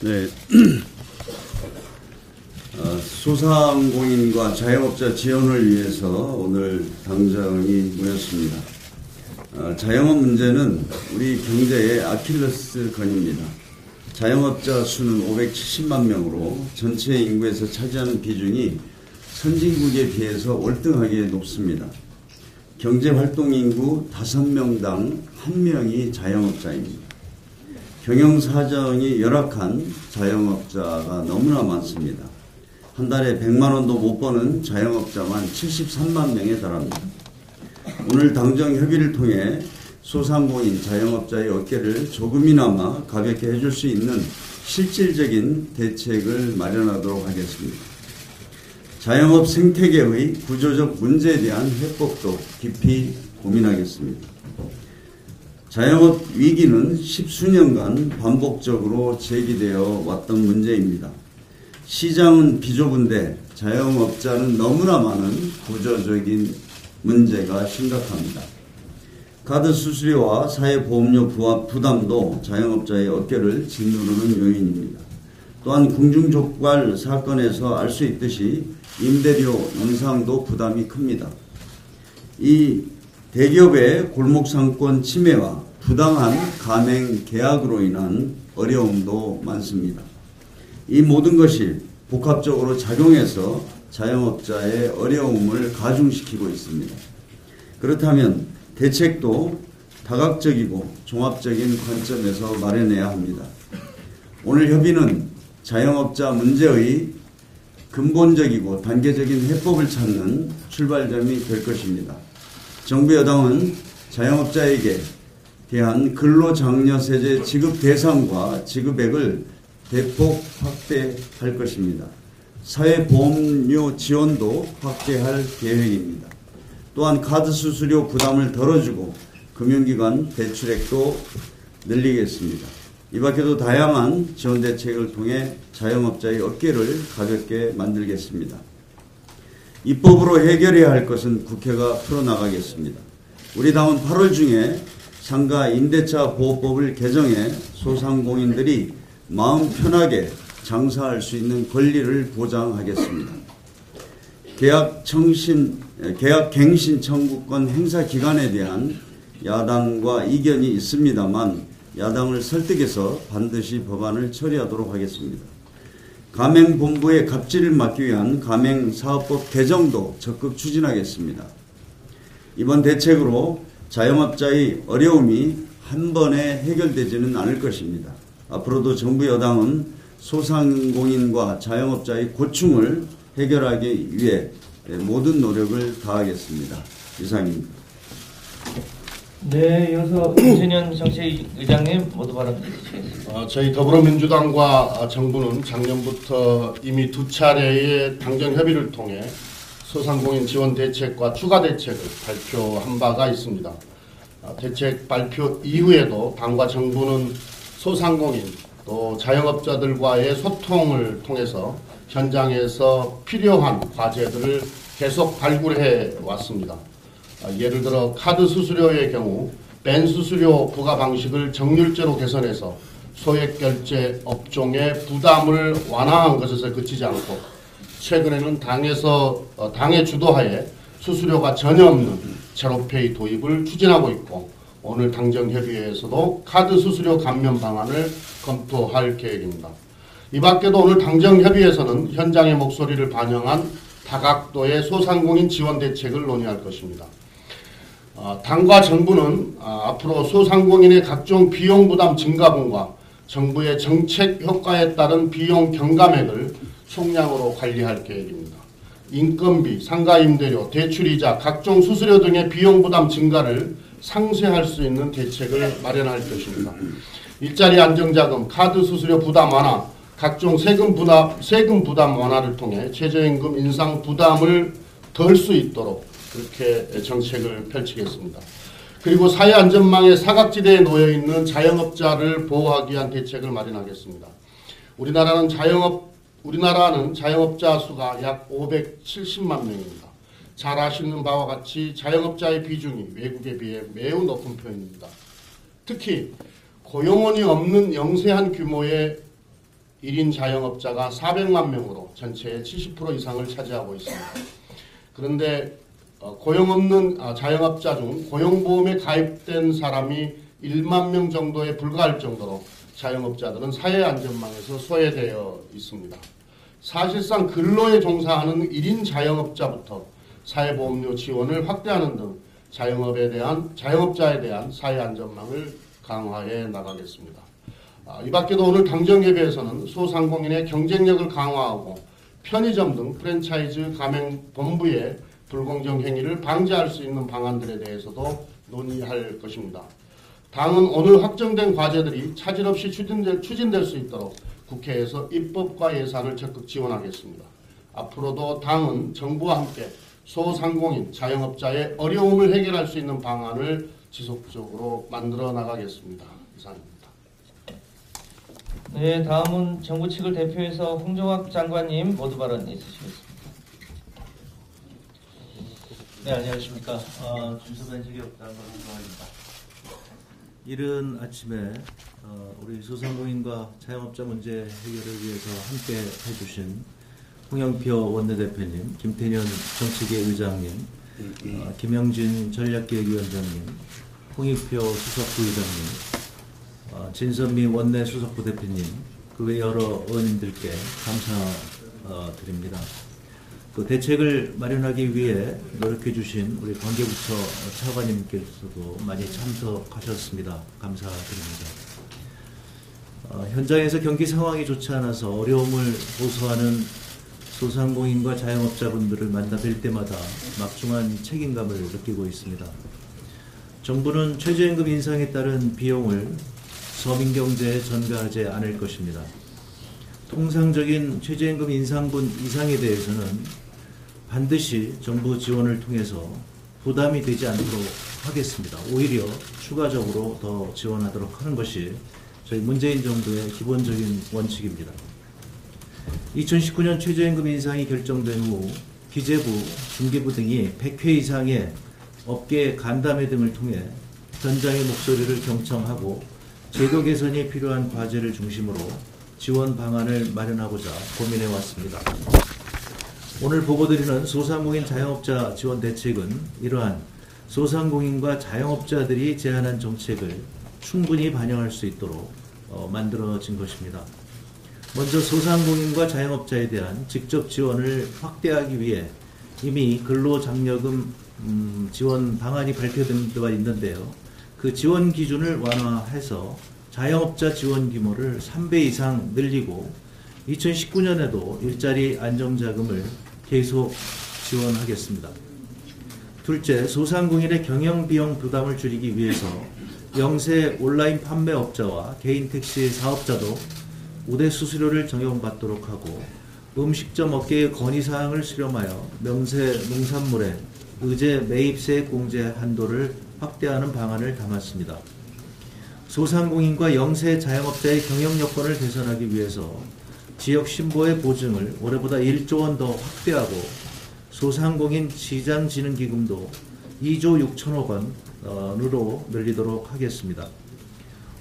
네, 소상공인과 자영업자 지원을 위해서 오늘 당정이 모였습니다. 자영업 문제는 우리 경제의 아킬레스건입니다. 자영업자 수는 570만 명으로 전체 인구에서 차지하는 비중이 선진국에 비해서 월등하게 높습니다. 경제활동 인구 5명당 1명이 자영업자입니다. 경영사정이 열악한 자영업자가 너무나 많습니다. 한 달에 100만 원도 못 버는 자영업자만 73만 명에 달합니다. 오늘 당정 협의를 통해 소상공인 자영업자의 어깨를 조금이나마 가볍게 해줄 수 있는 실질적인 대책을 마련하도록 하겠습니다. 자영업 생태계의 구조적 문제에 대한 해법도 깊이 고민하겠습니다. 자영업 위기는 10수년간 반복적으로 제기되어 왔던 문제입니다. 시장은 비좁은데 자영업자는 너무나 많은 구조적인 문제가 심각합니다. 카드 수수료와 사회보험료 부담도 자영업자의 어깨를 짓누르는 요인입니다. 또한 궁중족발 사건에서 알 수 있듯이 임대료 인상도 부담이 큽니다. 이 대기업의 골목상권 침해와 부당한 가맹 계약으로 인한 어려움도 많습니다. 이 모든 것이 복합적으로 작용해서 자영업자의 어려움을 가중시키고 있습니다. 그렇다면 대책도 다각적이고 종합적인 관점에서 마련해야 합니다. 오늘 협의는 자영업자 문제의 근본적이고 단계적인 해법을 찾는 출발점이 될 것입니다. 정부 여당은 자영업자에게 대한 근로장려세제 지급 대상과 지급액을 대폭 확대할 것입니다. 사회보험료 지원도 확대할 계획입니다. 또한 카드 수수료 부담을 덜어주고 금융기관 대출액도 늘리겠습니다. 이 밖에도 다양한 지원 대책을 통해 자영업자의 어깨를 가볍게 만들겠습니다. 입법으로 해결해야 할 것은 국회가 풀어나가겠습니다. 우리 당은 8월 중에 상가 임대차 보호법을 개정해 소상공인들이 마음 편하게 장사할 수 있는 권리를 보장하겠습니다. 계약갱신 청구권 행사 기간에 대한 야당과 이견이 있습니다만 야당을 설득해서 반드시 법안을 처리하도록 하겠습니다. 가맹본부의 갑질을 막기 위한 가맹사업법 개정도 적극 추진하겠습니다. 이번 대책으로 자영업자의 어려움이 한 번에 해결되지는 않을 것입니다. 앞으로도 정부 여당은 소상공인과 자영업자의 고충을 해결하기 위해 모든 노력을 다하겠습니다. 이상입니다. 네, 이어서 윤신현 정치의장님 모두 발언 주시겠습니다. 저희 더불어민주당과 정부는 작년부터 이미 2차례의 당정 협의를 통해 소상공인 지원 대책과 추가 대책을 발표한 바가 있습니다. 대책 발표 이후에도 당과 정부는 소상공인 또 자영업자들과의 소통을 통해서 현장에서 필요한 과제들을 계속 발굴해 왔습니다. 예를 들어 카드 수수료의 경우 벤 수수료 부과 방식을 정률제로 개선해서 소액결제 업종의 부담을 완화한 것에서 그치지 않고 최근에는 당의 주도하에 수수료가 전혀 없는 제로페이 도입을 추진하고 있고 오늘 당정협의회에서도 카드 수수료 감면 방안을 검토할 계획입니다. 이 밖에도 오늘 당정협의회에서는 현장의 목소리를 반영한 다각도의 소상공인 지원 대책을 논의할 것입니다. 당과 정부는 앞으로 소상공인의 각종 비용 부담 증가분과 정부의 정책 효과에 따른 비용 경감액을 총량으로 관리할 계획입니다. 인건비, 상가임대료, 대출이자 각종 수수료 등의 비용 부담 증가를 상쇄할 수 있는 대책을 마련할 것입니다. 일자리 안정자금, 카드 수수료 부담 완화, 각종 세금 부담 완화를 통해 최저임금 인상 부담을 덜 수 있도록 그렇게 정책을 펼치겠습니다. 그리고 사회안전망의 사각지대에 놓여있는 자영업자를 보호하기 위한 대책을 마련하겠습니다. 우리나라는 자영업자 수가 약 570만 명입니다. 잘 아시는 바와 같이 자영업자의 비중이 외국에 비해 매우 높은 편입니다. 특히 고용원이 없는 영세한 규모의 1인 자영업자가 400만 명으로 전체의 70% 이상을 차지하고 있습니다. 그런데 고용 없는 자영업자 중 고용보험에 가입된 사람이 1만 명 정도에 불과할 정도로 자영업자들은 사회안전망에서 소외되어 있습니다. 사실상 근로에 종사하는 1인 자영업자부터 사회보험료 지원을 확대하는 등 자영업자에 대한 사회안전망을 강화해 나가겠습니다. 이 밖에도 오늘 당정협의회에서는 소상공인의 경쟁력을 강화하고 편의점 등 프랜차이즈 가맹본부의 불공정 행위를 방지할 수 있는 방안들에 대해서도 논의할 것입니다. 당은 오늘 확정된 과제들이 차질 없이 추진될 수 있도록 국회에서 입법과 예산을 적극 지원하겠습니다. 앞으로도 당은 정부와 함께 소상공인, 자영업자의 어려움을 해결할 수 있는 방안을 지속적으로 만들어 나가겠습니다. 이상입니다. 네, 다음은 정부 측을 대표해서 홍종학 장관님 모두 발언 있으시겠습니다. 네, 안녕하십니까. 준수반 지역장관 홍종학입니다. 이른 아침에 우리 소상공인과 자영업자 문제 해결을 위해서 함께 해주신 홍영표 원내대표님, 김태년 정치계 의장님, 김영진 전략기획위원장님, 홍익표 수석부의장님, 진선미 원내 수석부 대표님, 그 외 여러 의원님들께 감사드립니다. 그 대책을 마련하기 위해 노력해 주신 우리 관계부처 차관님께서도 많이 참석하셨습니다. 감사드립니다. 현장에서 경기 상황이 좋지 않아서 어려움을 호소하는 소상공인과 자영업자분들을 만나 뵐 때마다 막중한 책임감을 느끼고 있습니다. 정부는 최저임금 인상에 따른 비용을 서민경제에 전가하지 않을 것입니다. 통상적인 최저임금 인상분 이상에 대해서는 반드시 정부 지원을 통해서 부담이 되지 않도록 하겠습니다. 오히려 추가적으로 더 지원하도록 하는 것이 저희 문재인 정부의 기본적인 원칙입니다. 2019년 최저임금 인상이 결정된 후 기재부, 중개부 등이 100회 이상의 업계 간담회 등을 통해 현장의 목소리를 경청하고 제도 개선이 필요한 과제를 중심으로 지원 방안을 마련하고자 고민해 왔습니다. 오늘 보고드리는 소상공인 자영업자 지원 대책은 이러한 소상공인과 자영업자들이 제안한 정책을 충분히 반영할 수 있도록 만들어진 것입니다. 먼저 소상공인과 자영업자에 대한 직접 지원을 확대하기 위해 이미 근로장려금 지원 방안이 발표된 데가 있는데요. 그 지원 기준을 완화해서 자영업자 지원 규모를 3배 이상 늘리고 2019년에도 일자리 안정자금을 계속 지원하겠습니다. 둘째, 소상공인의 경영비용 부담을 줄이기 위해서 영세 온라인 판매업자와 개인 택시 사업자도 우대 수수료를 적용받도록 하고 음식점 업계의 건의사항을 수렴하여 명세 농산물의 의제 매입세 공제 한도를 확대하는 방안을 담았습니다. 소상공인과 영세 자영업자의 경영 여건을 개선하기 위해서 지역 신보의 보증을 올해보다 1조 원 더 확대하고 소상공인 시장진흥기금도 2조 6천억 원으로 늘리도록 하겠습니다.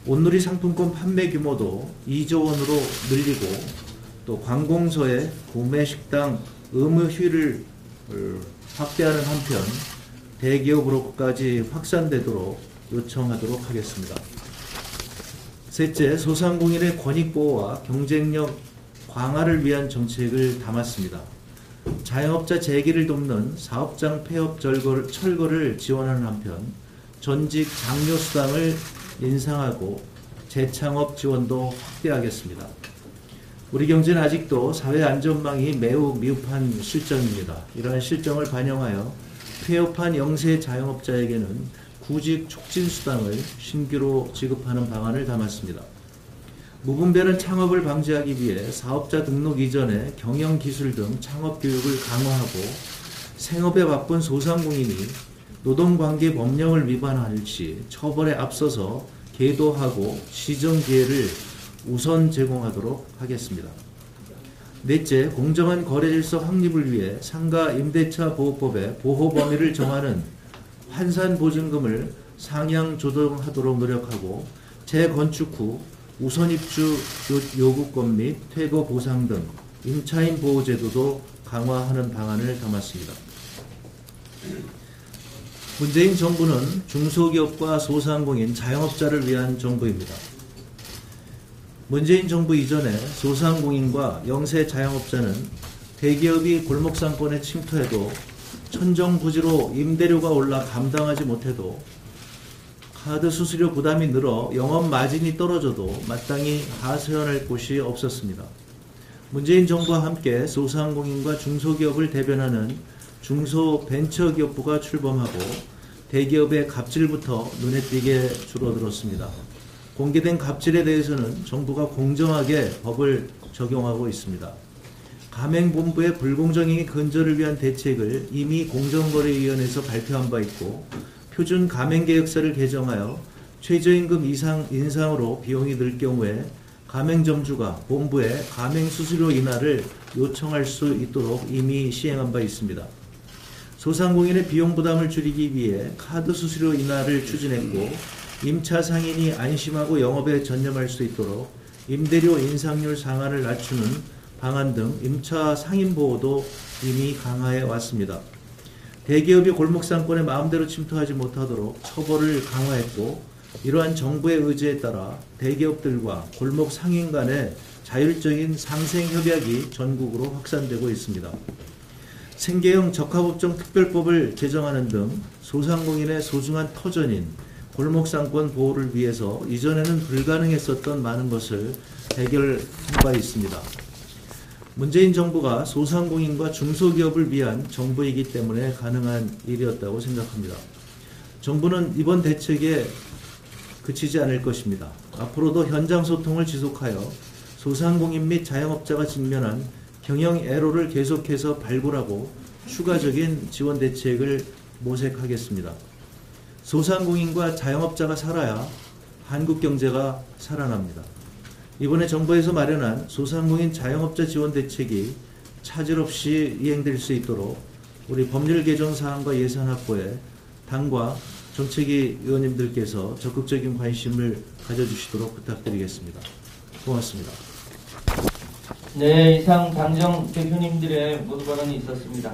온누리 상품권 판매 규모도 2조 원으로 늘리고 또 관공서의 구매 식당 의무 휴일을 확대하는 한편 대기업으로까지 확산되도록 요청하도록 하겠습니다. 셋째, 소상공인의 권익보호와 경쟁력 강화를 위한 정책을 담았습니다. 자영업자 재기를 돕는 사업장 폐업 철거를 지원하는 한편 전직 장려수당을 인상하고 재창업 지원도 확대하겠습니다. 우리 경제는 아직도 사회 안전망이 매우 미흡한 실정입니다. 이러한 실정을 반영하여 폐업한 영세 자영업자에게는 구직 촉진 수당을 신규로 지급하는 방안을 담았습니다. 무분별한 창업을 방지하기 위해 사업자 등록 이전에 경영기술 등 창업 교육을 강화하고 생업에 바쁜 소상공인이 노동관계 법령을 위반할 시 처벌에 앞서서 계도하고 시정 기회를 우선 제공하도록 하겠습니다. 넷째, 공정한 거래질서 확립을 위해 상가 임대차 보호법의 보호 범위를 정하는 환산 보증금을 상향 조정하도록 노력하고 재건축 후 우선 입주 요구권 및 퇴거 보상 등 임차인 보호 제도도 강화하는 방안을 담았습니다. 문재인 정부는 중소기업과 소상공인, 자영업자를 위한 정부입니다. 문재인 정부 이전에 소상공인과 영세 자영업자는 대기업이 골목상권에 침투해도 천정부지로 임대료가 올라 감당하지 못해도 카드 수수료 부담이 늘어 영업 마진이 떨어져도 마땅히 하소연할 곳이 없었습니다. 문재인 정부와 함께 소상공인과 중소기업을 대변하는 중소벤처기업부가 출범하고 대기업의 갑질부터 눈에 띄게 줄어들었습니다. 공개된 갑질에 대해서는 정부가 공정하게 법을 적용하고 있습니다. 가맹본부의 불공정행위 근절을 위한 대책을 이미 공정거래위원회에서 발표한 바 있고 표준 가맹계획서를 개정하여 최저임금 이상 인상으로 비용이 늘 경우에 가맹점주가 본부에 가맹수수료 인하를 요청할 수 있도록 이미 시행한 바 있습니다. 소상공인의 비용 부담을 줄이기 위해 카드 수수료 인하를 추진했고 임차 상인이 안심하고 영업에 전념할 수 있도록 임대료 인상률 상한을 낮추는 방안 등 임차 상인 보호도 이미 강화해 왔습니다. 대기업이 골목상권에 마음대로 침투하지 못하도록 처벌을 강화했고 이러한 정부의 의지에 따라 대기업들과 골목 상인 간의 자율적인 상생협약이 전국으로 확산되고 있습니다. 생계형 적합업종 특별법을 개정하는 등 소상공인의 소중한 터전인 골목상권 보호를 위해서 이전에는 불가능했었던 많은 것을 해결한 바 있습니다. 문재인 정부가 소상공인과 중소기업을 위한 정부이기 때문에 가능한 일이었다고 생각합니다. 정부는 이번 대책에 그치지 않을 것입니다. 앞으로도 현장 소통을 지속하여 소상공인 및 자영업자가 직면한 경영 애로를 계속해서 발굴하고 추가적인 지원 대책을 모색하겠습니다. 소상공인과 자영업자가 살아야 한국 경제가 살아납니다. 이번에 정부에서 마련한 소상공인 자영업자 지원 대책이 차질 없이 이행될 수 있도록 우리 법률 개정 사항과 예산 확보에 당과 정책위 의원님들께서 적극적인 관심을 가져주시도록 부탁드리겠습니다. 고맙습니다. 네, 이상 당정 대표님들의 모두 발언이 있었습니다.